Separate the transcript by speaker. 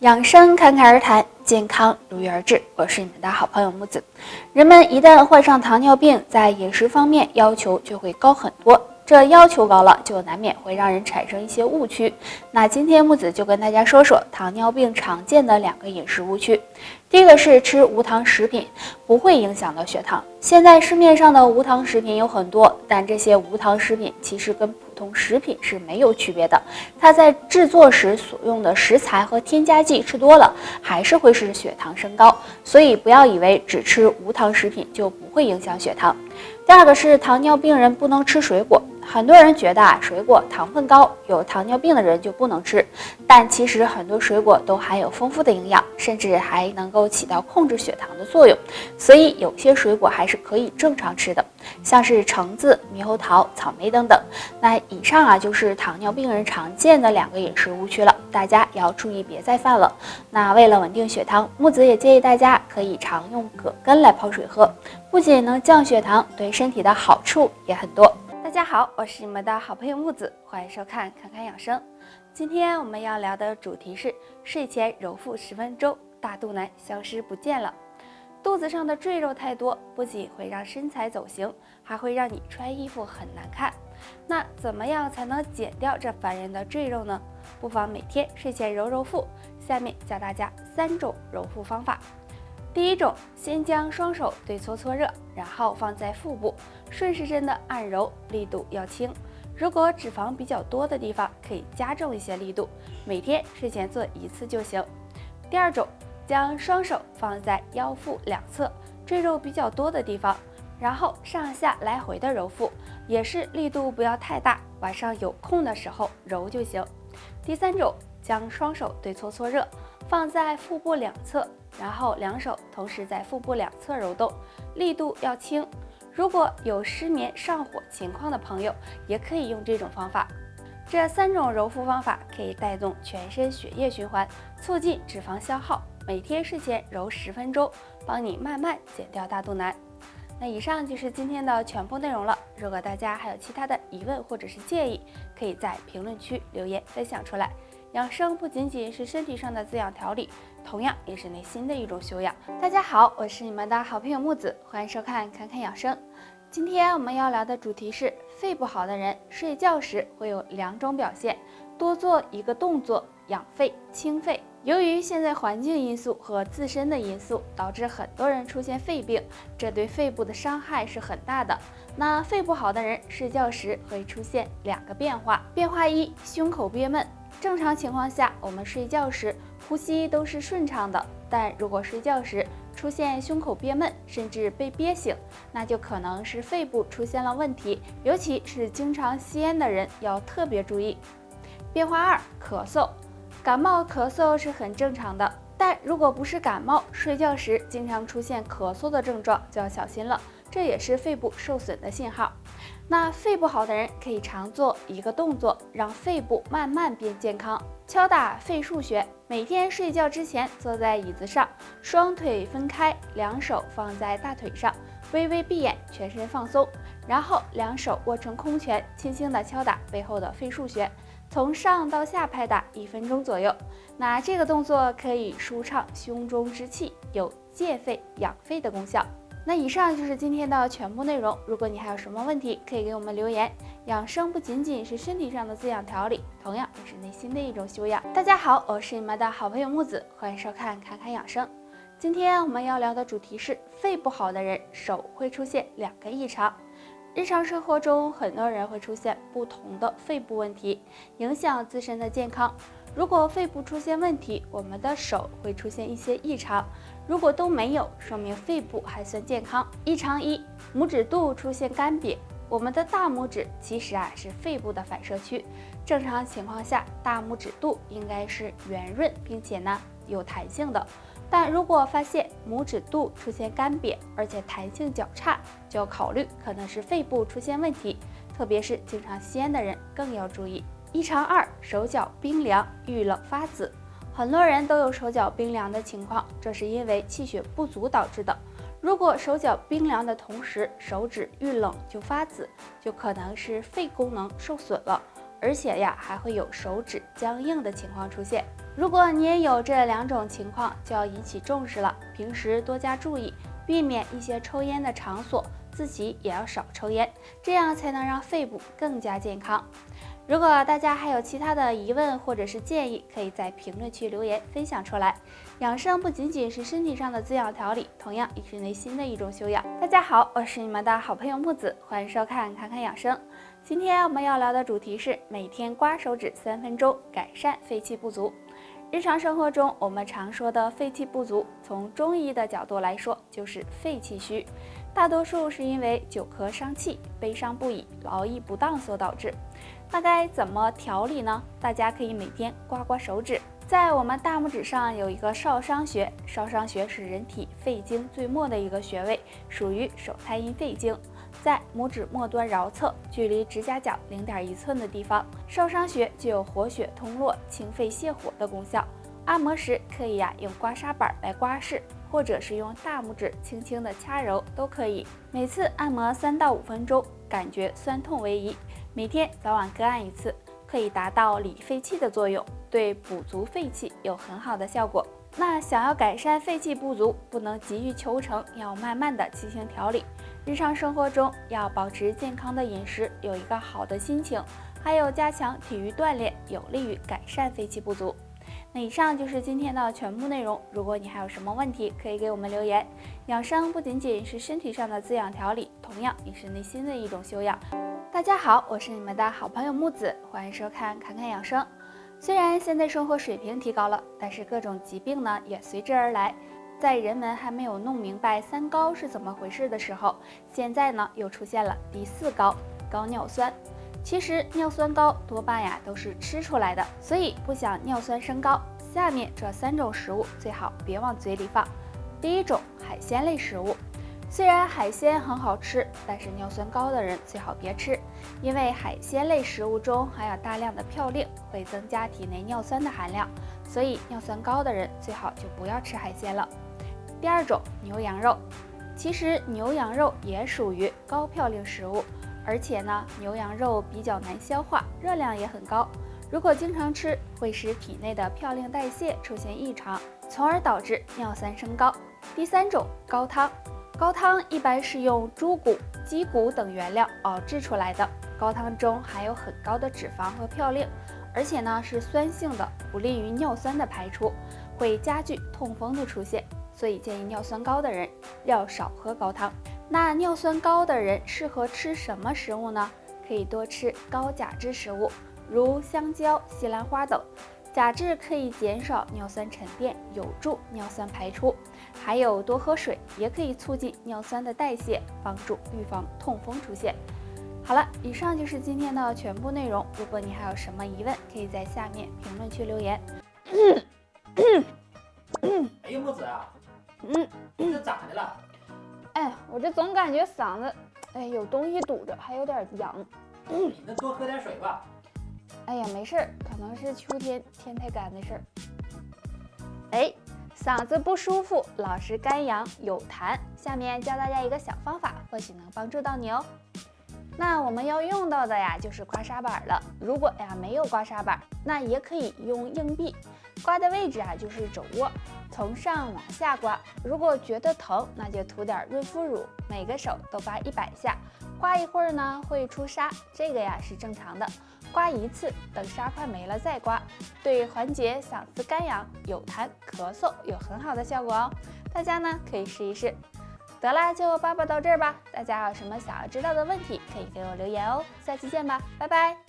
Speaker 1: 养生侃侃而谈，健康如约而至。我是你们的好朋友木子。人们一旦患上糖尿病，在饮食方面要求就会高很多。这要求高了，就难免会让人产生一些误区。那今天木子就跟大家说说糖尿病常见的2个饮食误区。第一个是吃无糖食品不会影响到血糖。现在市面上的无糖食品有很多，但这些无糖食品其实跟普通食品是没有区别的。它在制作时所用的食材和添加剂吃多了，还是会使血糖升高。所以不要以为只吃无糖食品就不会影响血糖。第二个是糖尿病人不能吃水果。很多人觉得水果糖分高，有糖尿病的人就不能吃，但其实很多水果都含有丰富的营养，甚至还能够起到控制血糖的作用，所以有些水果还是可以正常吃的，像是橙子、猕猴桃、草莓等等。那以上就是糖尿病人常见的2个饮食误区了，大家也要注意别再犯了。那为了稳定血糖，木子也建议大家可以常用葛根来泡水喝，不仅能降血糖，对身体的好处也很多。大家好，我是你们的好朋友木子，欢迎收看侃侃养生。今天我们要聊的主题是睡前揉腹10分钟，大肚腩消失不见了。肚子上的赘肉太多，不仅会让身材走形，还会让你穿衣服很难看。那怎么样才能减掉这烦人的赘肉呢？不妨每天睡前揉揉腹。下面教大家3种揉腹方法。第一种，先将双手对搓搓热，然后放在腹部，顺时针的按揉，力度要轻。如果脂肪比较多的地方，可以加重一些力度，每天睡前做1次就行。第二种，将双手放在腰腹两侧，赘肉比较多的地方，然后上下来回的揉腹，也是力度不要太大，晚上有空的时候揉就行。第三种，将双手对搓搓热，放在腹部两侧，然后2手同时在腹部两侧揉动，力度要轻。如果有失眠上火情况的朋友，也可以用这种方法。这3种揉腹方法可以带动全身血液循环，促进脂肪消耗。每天睡前揉10分钟，帮你慢慢减掉大肚腩。那以上就是今天的全部内容了。如果大家还有其他的疑问或者是建议，可以在评论区留言分享出来。养生不仅仅是身体上的滋养调理，同样也是内心的一种修养。大家好，我是你们的好朋友木子，欢迎收看侃侃养生。今天我们要聊的主题是肺不好的人睡觉时会有2种表现，多做一个动作，养肺清肺。由于现在环境因素和自身的因素，导致很多人出现肺病，这对肺部的伤害是很大的。那肺不好的人睡觉时会出现2个变化。变化1，胸口憋闷。正常情况下，我们睡觉时呼吸都是顺畅的，但如果睡觉时出现胸口憋闷，甚至被憋醒，那就可能是肺部出现了问题，尤其是经常吸烟的人要特别注意。变化2，咳嗽。感冒咳嗽是很正常的，但如果不是感冒，睡觉时经常出现咳嗽的症状就要小心了，这也是肺部受损的信号。那肺不好的人可以常做一个动作，让肺部慢慢变健康。敲打肺腧穴。每天睡觉之前坐在椅子上，双腿分开，2手放在大腿上，微微闭眼，全身放松，然后2手握成空拳，轻轻地敲打背后的肺腧穴，从上到下拍打1分钟左右。那这个动作可以舒畅胸中之气，有健肺养肺的功效。那以上就是今天的全部内容。如果你还有什么问题，可以给我们留言。养生不仅仅是身体上的滋养调理，同样也是内心的一种修养。大家好，我是你们的好朋友木子，欢迎收看侃侃养生。今天我们要聊的主题是肺不好的人手会出现2个异常。日常生活中，很多人会出现不同的肺部问题，影响自身的健康。如果肺部出现问题，我们的手会出现一些异常。如果都没有，说明肺部还算健康。异常1，拇指肚出现干瘪。我们的大拇指其实是肺部的反射区，正常情况下，大拇指肚应该是圆润，并且有弹性的。但如果发现拇指肚出现干瘪，而且弹性较差，就要考虑可能是肺部出现问题，特别是经常吸烟的人更要注意。异常2，手脚冰凉，遇冷发紫。很多人都有手脚冰凉的情况，这是因为气血不足导致的。如果手脚冰凉的同时，手指遇冷就发紫，就可能是肺功能受损了，而且还会有手指僵硬的情况出现。如果你也有这2种情况，就要引起重视了。平时多加注意，避免一些抽烟的场所，自己也要少抽烟，这样才能让肺部更加健康。如果大家还有其他的疑问或者是建议，可以在评论区留言分享出来。养生不仅仅是身体上的滋养调理，同样也是内心的一种修养。大家好，我是你们的好朋友木子，欢迎收看侃侃养生。今天我们要聊的主题是每天刮手指3分钟，改善肺气不足。日常生活中，我们常说的肺气不足，从中医的角度来说，就是肺气虚。大多数是因为久咳伤气、悲伤不已、劳逸不当所导致。那该怎么调理呢？大家可以每天刮刮手指。在我们大拇指上有一个少商穴，少商穴是人体肺经最末的一个穴位，属于手太阴肺经，在拇指末端桡侧，距离指甲角0.1寸的地方。少商穴具有活血通络、清肺泻火的功效。按摩时可以用刮痧板来刮拭，或者是用大拇指轻轻的掐揉都可以。每次按摩3到5分钟，感觉酸痛为宜。每天早晚各按1次，可以达到理肺气的作用，对补足肺气有很好的效果。那想要改善肺气不足，不能急于求成，要慢慢的进行调理。日常生活中要保持健康的饮食，有一个好的心情，还有加强体育锻炼，有利于改善肺气不足。那以上就是今天的全部内容。如果你还有什么问题，可以给我们留言。养生不仅仅是身体上的滋养调理，同样也是内心的一种修养。大家好，我是你们的好朋友木子，欢迎收看侃侃养生。虽然现在生活水平提高了，但是各种疾病呢也随之而来。在人们还没有弄明白3高是怎么回事的时候，现在呢又出现了第4高，高尿酸。其实尿酸高多半都是吃出来的，所以不想尿酸升高，下面这3种食物最好别往嘴里放。第一种，海鲜类食物。虽然海鲜很好吃，但是尿酸高的人最好别吃，因为海鲜类食物中含有大量的嘌呤，会增加体内尿酸的含量，所以尿酸高的人最好就不要吃海鲜了。第二种，牛羊肉。其实牛羊肉也属于高嘌呤食物，而且呢，牛羊肉比较难消化，热量也很高。如果经常吃，会使体内的嘌呤代谢出现异常，从而导致尿酸升高。第三种，高汤。高汤一般是用猪骨、鸡骨等原料熬制出来的，高汤中含有很高的脂肪和嘌呤，而且呢是酸性的，不利于尿酸的排出，会加剧痛风的出现，所以建议尿酸高的人要少喝高汤。那尿酸高的人适合吃什么食物呢？可以多吃高钾质食物，如香蕉、西兰花等。钾质可以减少尿酸沉淀，有助尿酸排出。还有多喝水，也可以促进尿酸的代谢，帮助预防痛风出现。好了，以上就是今天的全部内容。如果你还有什么疑问，可以在下面评论区留言。
Speaker 2: 哎呀，木子啊，这咋的了？
Speaker 1: 我这总感觉嗓子，有东西堵着，还有点痒。
Speaker 2: 你那多喝点水吧。
Speaker 1: 哎呀，没事儿，可能是秋天天太干的事儿。嗓子不舒服，老是干痒有痰，下面教大家一个小方法，或许能帮助到你哦。那我们要用到的就是刮痧板了。如果没有刮痧板，那也可以用硬币，刮的位置就是肘窝，从上往下刮。如果觉得疼，那就涂点润肤乳，每个手都刮100下，刮一会儿呢会出痧，这个是正常的。刮1次，等痧快没了再刮，对缓解嗓子干痒、有痰、咳嗽有很好的效果哦。大家呢可以试一试。得啦，就叭叭到这儿吧。大家有什么想要知道的问题，可以给我留言哦。下期见吧，拜拜。